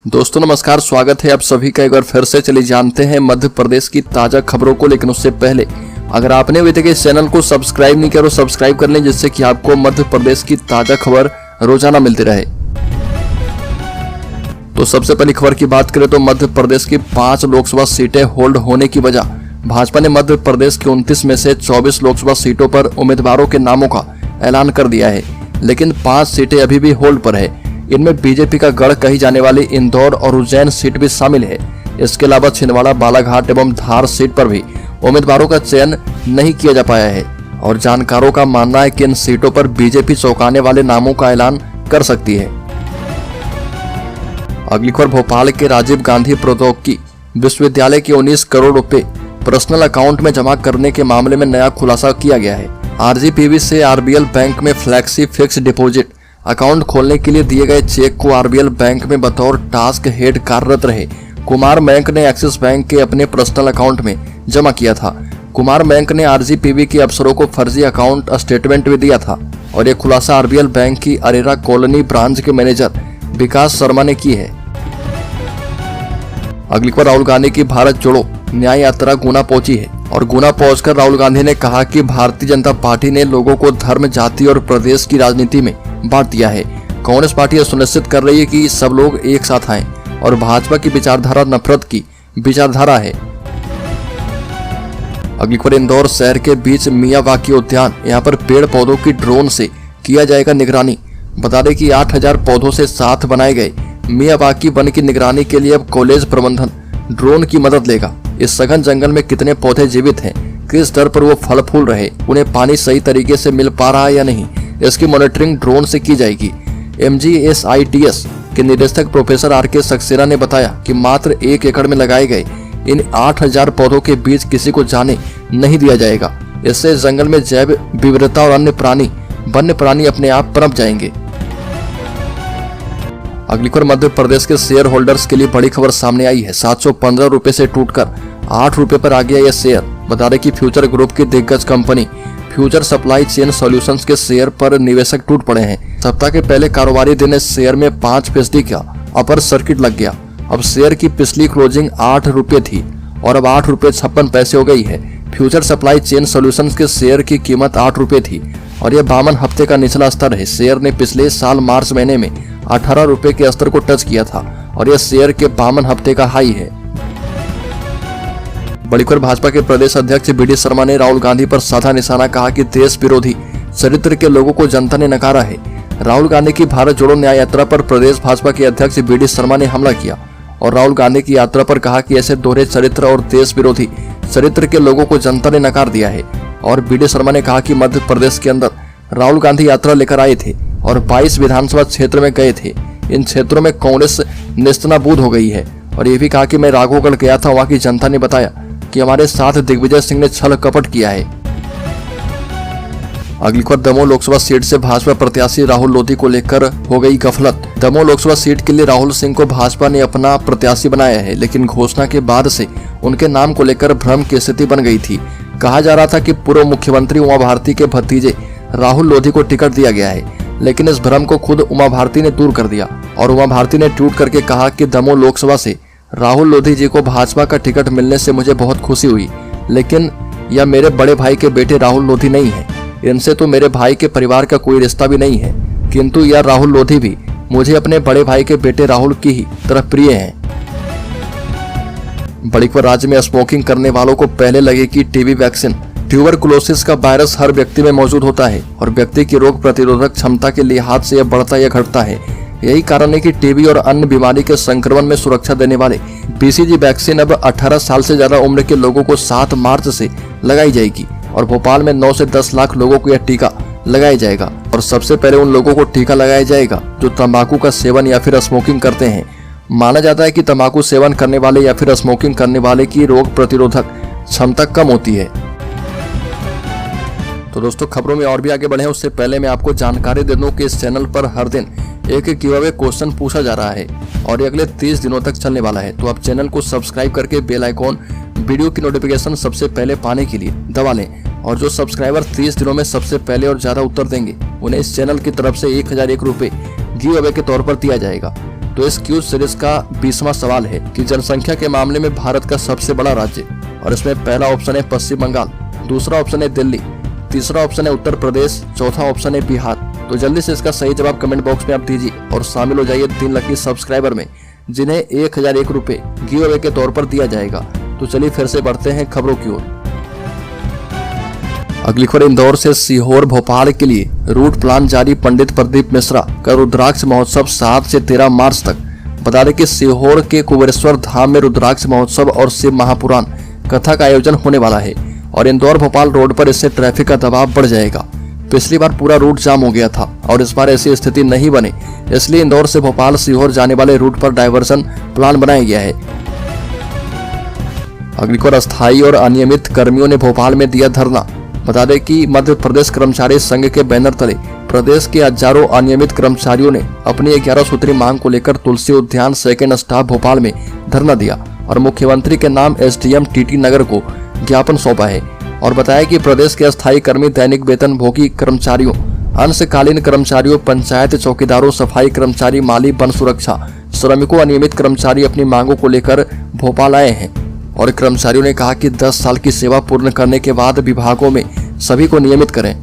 दोस्तों नमस्कार, स्वागत है आप सभी का एक बार फिर से। चलिए जानते हैं मध्य प्रदेश की ताजा खबरों को, लेकिन उससे पहले अगर आपने अभी तक इस चैनल को सब्सक्राइब नहीं किया तो सब्सक्राइब कर लें, जिससे कि आपको मध्य प्रदेश की ताजा खबर रोजाना मिलती रहे। तो सबसे पहली खबर की बात करें तो मध्य प्रदेश की 5 लोकसभा सीटें होल्ड होने की वजह भाजपा ने मध्य प्रदेश की 29 में से 24 लोकसभा सीटों पर उम्मीदवारों के नामों का ऐलान कर दिया है, लेकिन 5 सीटें अभी भी होल्ड पर है। इनमें बीजेपी का गढ़ कही जाने वाली इंदौर और उज्जैन सीट भी शामिल है। इसके अलावा छिंदवाड़ा, बालाघाट एवं धार सीट पर भी उम्मीदवारों का चयन नहीं किया जा पाया है और जानकारों का मानना है कि इन सीटों पर बीजेपी चौंकाने वाले नामों का ऐलान कर सकती है। अगली खबर, भोपाल के राजीव गांधी प्रौद्योगिकी विश्वविद्यालय के 19 करोड़ रुपए पर्सनल अकाउंट में जमा करने के मामले में नया खुलासा किया गया है। आरजीपीवी से आरबीएल बैंक में फ्लैक्सी फिक्स डिपॉजिट अकाउंट खोलने के लिए दिए गए चेक को आरबीएल बैंक में बतौर टास्क हेड कार्यरत रहे कुमार बैंक ने एक्सिस बैंक के अपने पर्सनल अकाउंट में जमा किया था। कुमार बैंक ने आरजीपीवी के अफसरों को फर्जी अकाउंट स्टेटमेंट भी दिया था और यह खुलासा आरबीएल बैंक की अरेरा कॉलोनी ब्रांच के मैनेजर विकास शर्मा ने की है। अगली बार राहुल गांधी की भारत जोड़ो न्याय यात्रा गुना पहुंची है और गुना पहुंचकर राहुल गांधी ने कहा कि भारतीय जनता पार्टी ने लोगों को धर्म, जाति और प्रदेश की राजनीति में बांट दिया है। कांग्रेस पार्टी यह सुनिश्चित कर रही है कि सब लोग एक साथ आएं और भाजपा की विचारधारा नफरत की विचारधारा है। अगली खबर, इंदौर शहर के बीच मियावाकी उद्यान, यहाँ पर पेड़ पौधों की ड्रोन से किया जाएगा निगरानी। बता दें कि 8000 पौधों से साथ बनाए गए मियावाकी वन की निगरानी के लिए अब कॉलेज प्रबंधन ड्रोन की मदद लेगा। इस सघन जंगल में कितने पौधे जीवित हैं, किस दर पर वो फल फूल रहे, उन्हें पानी सही तरीके से मिल पा रहा है या नहीं, इसकी मॉनिटरिंग ड्रोन से की जाएगी। MGSITS के निदेशक प्रोफेसर RK सक्सेना ने बताया कि मात्र 1 एकड़ में लगाए गए इन 8000 पौधों के बीच किसी को जाने नहीं दिया जाएगा। इससे जंगल में जैव विविधता और वन्य प्राणी अपने आप पनप जाएंगे। अगली खबर, मध्य प्रदेश के शेयर होल्डर्स के लिए बड़ी खबर सामने आई है। 715 रुपए से टूटकर 8 रुपए पर आ गया यह शेयर। बता दें कि फ्यूचर ग्रुप की दिग्गज company future supply chain solutions के शेयर पर निवेशक टूट पड़े हैं। सप्ताह के पहले कारोबारी दिन इस शेयर में 5% का अपर सर्किट लग गया। अब शेयर की पिछली क्लोजिंग 8 रुपए थी और अब 8 रुपए 56 पैसे हो गई है। फ्यूचर सप्लाई चेन सॉल्यूशंस के शेयर की कीमत 8 रुपए थी और यह 52 हफ्ते का निचला स्तर है। शेयर ने पिछले साल मार्च महीने में 18 रुपए के स्तर को टच किया था और यह शेयर के 52 हफ्ते का हाई है। बड़ी खबर, भाजपा के प्रदेश अध्यक्ष BD शर्मा ने राहुल गांधी पर साधा निशाना, कहा कि देश विरोधी चरित्र के लोगों को जनता ने नकारा है। राहुल गांधी की भारत जोड़ो न्याय यात्रा पर प्रदेश भाजपा के अध्यक्ष BD शर्मा ने हमला किया और राहुल गांधी की यात्रा पर कहा कि ऐसे दोहरे चरित्र और देश विरोधी चरित्र के लोगों को जनता ने नकार दिया है। और BD शर्मा ने कहा कि मध्य प्रदेश के अंदर राहुल गांधी यात्रा लेकर आए थे और 22 विधानसभा क्षेत्र में गए थे। इन क्षेत्रों में कांग्रेस नेस्तनाबूद हो गई है और ये भी कहा कि मैं राघोगढ़ गया था, वहां की जनता ने बताया कि हमारे साथ दिग्विजय सिंह ने छल कपट किया है। अगली खबर, दमोह लोकसभा सीट से भाजपा प्रत्याशी राहुल लोधी को लेकर हो गई गफलत। दमोह लोकसभा सीट के लिए राहुल सिंह को भाजपा ने अपना प्रत्याशी बनाया है, लेकिन घोषणा के बाद से उनके नाम को लेकर भ्रम की स्थिति बन गई थी। कहा जा रहा था कि पूर्व मुख्यमंत्री उमा भारती के भतीजे राहुल लोधी को टिकट दिया गया है, लेकिन इस भ्रम को खुद उमा भारती ने दूर कर दिया और उमा भारती ने ट्वीट करके कहा कि दमोह लोकसभा से राहुल लोधी जी को भाजपा का टिकट मिलने से मुझे बहुत खुशी हुई, लेकिन यह मेरे बड़े भाई के बेटे राहुल लोधी नहीं है। इनसे तो मेरे भाई के परिवार का कोई रिश्ता भी नहीं है, किंतु यह राहुल लोधी भी मुझे अपने बड़े भाई के बेटे राहुल की ही तरह प्रिय हैं। बड़ी खबर, राज्य में स्मोकिंग करने वालों को पहले लगेगी टीबी वैक्सीन। ट्यूबरकुलोसिस का वायरस हर व्यक्ति में मौजूद होता है और व्यक्ति की रोग प्रतिरोधक क्षमता के लिहाज से यह बढ़ता या घटता है। यही कारण है कि टीबी और अन्य बीमारी के संक्रमण में सुरक्षा देने वाले BCG वैक्सीन अब 18 साल से ज्यादा उम्र के लोगों को 7 मार्च से लगाई जाएगी और भोपाल में 9 से 10 लाख लोगों को यह टीका लगाया जाएगा। और सबसे पहले उन लोगों को टीका लगाया जाएगा जो तंबाकू का सेवन या फिर स्मोकिंग करते हैं। माना जाता है कि तंबाकू सेवन करने वाले या फिर स्मोकिंग करने वाले की रोग प्रतिरोधक क्षमता कम होती है। तो दोस्तों, खबरों में और भी आगे बढ़े उससे पहले मैं आपको जानकारी दे दूं कि इस चैनल पर हर दिन एक गिव अवे क्वेश्चन पूछा जा रहा है और ये अगले 30 दिनों तक चलने वाला है। तो आप चैनल को सब्सक्राइब करके बेल आइकॉन वीडियो की नोटिफिकेशन सबसे पहले पाने के लिए दबा लें और जो सब्सक्राइबर 30 दिनों में सबसे पहले और ज्यादा उत्तर देंगे उन्हें इस चैनल की तरफ से 1001 रुपए गिव अवे के तौर पर दिया जाएगा। तो इस क्यूज सीरीज का 20वां सवाल है कि जनसंख्या के मामले में भारत का सबसे बड़ा राज्य, और इसमें पहला ऑप्शन है पश्चिम बंगाल, दूसरा ऑप्शन है दिल्ली, तीसरा ऑप्शन है उत्तर प्रदेश, चौथा ऑप्शन है बिहार। तो जल्दी से इसका सही जवाब कमेंट बॉक्स में आप दीजिए और शामिल हो जाइए 3 लकी सब्सक्राइबर में, जिन्हें 1001 रुपए गिव अवे के तौर पर दिया जाएगा। तो चलिए फिर से बढ़ते हैं खबरों की ओर। अगली खबर इंदौर से सीहोर भोपाल के लिए रूट प्लान जारी। पंडित प्रदीप मिश्रा का रुद्राक्ष महोत्सव 7 से 13 मार्च तक। बता दें कि सीहोर के कुबेरेश्वर धाम में रुद्राक्ष महोत्सव और शिव महापुराण कथा का आयोजन होने वाला है और इंदौर भोपाल रोड पर इससे ट्रैफिक का दबाव बढ़ जाएगा। पिछली बार पूरा रूट जाम हो गया था और इस बार ऐसी स्थिति नहीं बने, इसलिए इंदौर से भोपाल सीहोर जाने वाले रूट पर डायवर्सन प्लान बनाया गया है। अगली खबर अस्थायी और अनियमित कर्मियों ने भोपाल में दिया धरना। बता दें कि मध्य प्रदेश कर्मचारी संघ के बैनर तले प्रदेश के हजारों अनियमित कर्मचारियों ने अपनी 11 सूत्री मांग को लेकर तुलसी उद्यान सेकेंड स्टाफ भोपाल में धरना दिया और मुख्यमंत्री के नाम एसडीएम टीटी नगर को ज्ञापन सौंपा है और बताया कि प्रदेश के अस्थायी कर्मी, दैनिक वेतन भोगी कर्मचारियों, अंशकालीन कर्मचारियों, पंचायत चौकीदारों, सफाई कर्मचारी, माली, वन सुरक्षा, श्रमिकों, अनियमित कर्मचारी अपनी मांगों को लेकर भोपाल आए हैं और कर्मचारियों ने कहा कि 10 साल की सेवा पूर्ण करने के बाद विभागों में सभी को नियमित करें।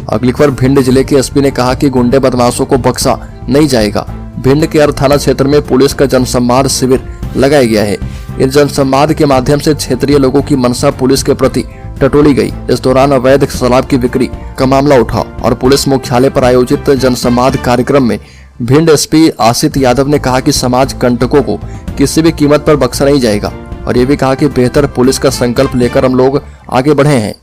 अगली खबर भिंड जिले के एसपी ने कहा कि गुंडे बदमाशों को बख्शा नहीं जाएगा। भिंड के अर्थ थाना क्षेत्र में पुलिस का जनसंवाद शिविर लगाया गया है। इस जनसंवाद के माध्यम से क्षेत्रीय लोगों की मनसा पुलिस के प्रति टटोली गई। इस दौरान अवैध शराब की बिक्री का मामला उठा और पुलिस मुख्यालय पर आयोजित जनसंवाद कार्यक्रम में भिंड एसपी आशित यादव ने कहा कि समाज कंटकों को किसी भी कीमत पर बख्शा नहीं जाएगा और ये भी कहा कि बेहतर पुलिस का संकल्प लेकर हम लोग आगे बढ़े हैं।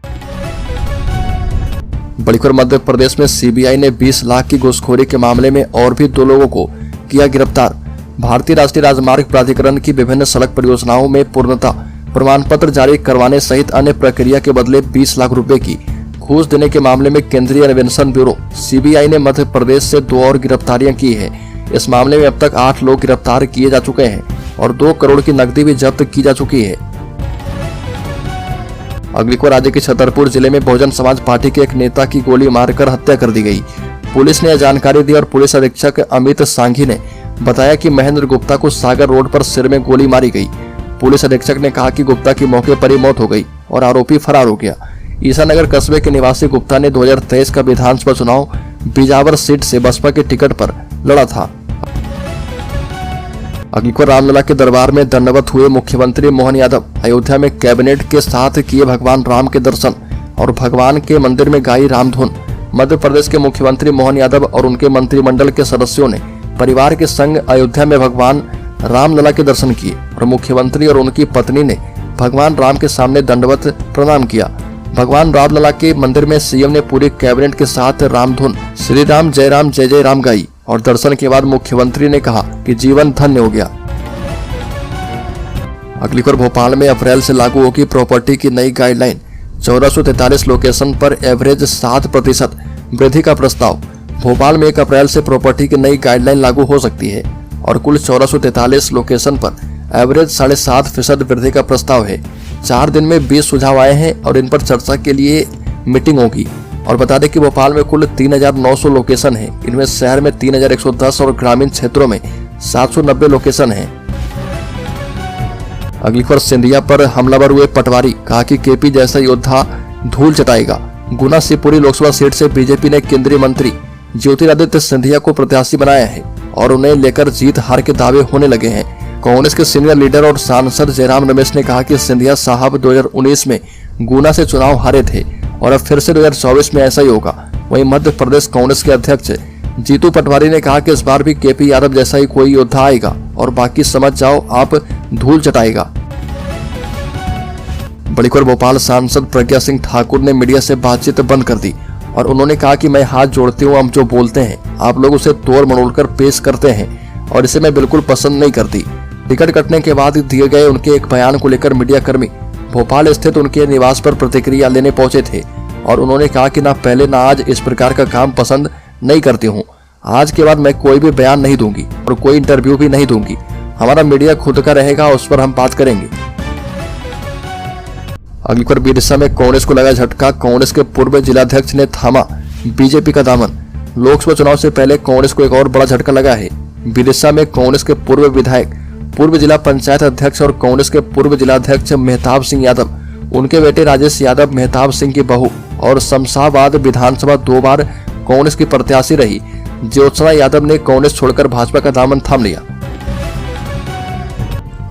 बड़ी खबर मध्य प्रदेश में सीबीआई ने 20 लाख की घूसखोरी के मामले में और भी 2 लोगों को किया गिरफ्तार। भारतीय राष्ट्रीय राजमार्ग प्राधिकरण की विभिन्न सड़क परियोजनाओं में पूर्णता प्रमाण पत्र जारी करवाने सहित अन्य प्रक्रिया के बदले 20 लाख रुपए की घूस देने के मामले में केंद्रीय अन्वेषण ब्यूरो सीबीआई ने मध्य प्रदेश से 2 और गिरफ्तारियां की है। इस मामले में अब तक 8 लोग गिरफ्तार किए जा चुके हैं और 2 करोड़ की नकदी भी जब्त की जा चुकी है। अगली खबर राज्य के छतरपुर जिले में बहुजन समाज पार्टी के एक नेता की गोली मारकर हत्या कर दी गई। पुलिस ने यह जानकारी दी और पुलिस अधीक्षक अमित सांघी ने बताया कि महेंद्र गुप्ता को सागर रोड पर सिर में गोली मारी गई। पुलिस अधीक्षक ने कहा कि गुप्ता की मौके पर ही मौत हो गई और आरोपी फरार हो गया। ईसानगर कस्बे के निवासी गुप्ता ने 2023 का विधानसभा चुनाव बिजावर सीट से बसपा के टिकट पर लड़ा था। अगली खबर रामलला के दरबार में दंडवत हुए मुख्यमंत्री मोहन यादव। अयोध्या में कैबिनेट के साथ किए भगवान राम के दर्शन और भगवान के मंदिर में गाई रामधुन। मध्य प्रदेश के मुख्यमंत्री मोहन यादव और उनके मंत्रिमंडल के सदस्यों ने परिवार के संग अयोध्या में भगवान रामलला के दर्शन किए और मुख्यमंत्री और उनकी पत्नी ने भगवान राम के सामने दंडवत प्रणाम किया। भगवान रामलला के मंदिर में सीएम ने पूरे कैबिनेट के साथ रामधुन श्री राम जय जय राम गाई और दर्शन के बाद मुख्यमंत्री ने कहा कि जीवन धन्य हो गया। अगली खबर भोपाल में अप्रैल से लागू होगी प्रॉपर्टी की नई गाइडलाइन। 1443 लोकेशन पर एवरेज 7% वृद्धि का प्रस्ताव। भोपाल में 1 अप्रैल से प्रॉपर्टी की नई गाइडलाइन लागू हो सकती है और कुल 1443 लोकेशन पर एवरेज 7.5% वृद्धि का प्रस्ताव है। 4 दिन में 20 सुझाव आए हैं और इन पर चर्चा के लिए मीटिंग होगी। और बता दें कि भोपाल में कुल 3,900 लोकेशन है। इनमें शहर में 3,110 और ग्रामीण क्षेत्रों में 790 लोकेशन है। अगली खबर सिंधिया पर हमलावर हुए पटवारी, कहा कि केपी जैसा योद्धा धूल चटाएगा। गुना शिवपुरी लोकसभा सीट से बीजेपी ने केंद्रीय मंत्री ज्योतिरादित्य सिंधिया को प्रत्याशी बनाया है और उन्हें लेकर जीत हार के दावे होने लगे हैं। कांग्रेस के सीनियर लीडर और सांसद जयराम रमेश ने कहा कि सिंधिया साहब 2019 में गुना से चुनाव हारे थे और अब फिर से 2024 में ऐसा ही होगा। वहीं मध्य प्रदेश कांग्रेस के अध्यक्ष जीतू पटवारी ने कहा कि इस बार भी केपी यादव जैसा ही कोई योद्धा आएगा और बाकी समझ जाओ आप धूल चटाएगा। बड़ी खबर भोपाल सांसद प्रज्ञा सिंह ठाकुर ने मीडिया से बातचीत बंद कर दी और उन्होंने कहा कि मैं हाथ जोड़ती हूँ, हम जो बोलते हैं आप लोग उसे तोड़ मरोड़ कर पेश करते हैं और इसे मैं बिल्कुल पसंद नहीं करती। टिकट कटने के बाद दिए गए उनके एक बयान को लेकर मीडिया कर्मी भोपाल स्थित उनके निवास पर प्रतिक्रिया लेने पहुंचे थे और उन्होंने कहा कि ना पहले ना आज इस प्रकार का काम पसंद नहीं करती हूँ। आज के बाद मैं कोई भी बयान नहीं दूंगी और कोई इंटरव्यू भी नहीं दूंगी। हमारा मीडिया खुद का रहेगा, उस पर हम बात करेंगे। अगली खबर बिरसा में कांग्रेस को लगा झटका। कांग्रेस के पूर्व जिलाध्यक्ष ने थामा बीजेपी का दामन। लोकसभा चुनाव से पहले कांग्रेस को एक और बड़ा झटका लगा है। विदिशा में कांग्रेस के पूर्व विधायक, पूर्व जिला पंचायत अध्यक्ष और कांग्रेस के पूर्व जिलाध्यक्ष मेहताब सिंह यादव, उनके बेटे राजेश यादव मेहताब सिंह की बहू और शमशाबाद विधानसभा 2 बार कांग्रेस की प्रत्याशी रही ज्योत्सना यादव ने कांग्रेस छोड़कर भाजपा का दामन थाम लिया।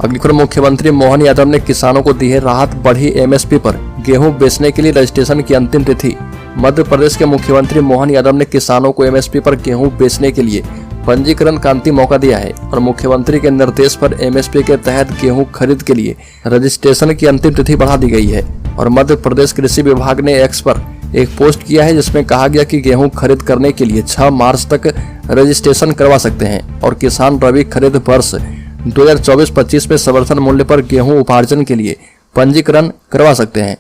अगली खबर, मुख्यमंत्री मोहन यादव ने किसानों को दी है राहत, बढ़ी एमएसपी पर गेहूं बेचने के लिए रजिस्ट्रेशन की अंतिम तिथि। मध्य प्रदेश के मुख्यमंत्री मोहन यादव ने किसानों को एमएसपी पर गेहूं बेचने के लिए पंजीकरण का अंतिम मौका दिया है और मुख्यमंत्री के निर्देश पर एमएसपी के तहत गेहूं खरीद के लिए रजिस्ट्रेशन की अंतिम तिथि बढ़ा दी गई है। और मध्य प्रदेश कृषि विभाग ने एक्स पर एक पोस्ट किया है जिसमें कहा गया कि गेहूं खरीद करने के लिए 6 मार्च तक रजिस्ट्रेशन करवा सकते हैं और किसान रबी खरीद वर्ष 2024-25 में समर्थन मूल्य पर गेहूं उपार्जन के लिए पंजीकरण करवा सकते हैं।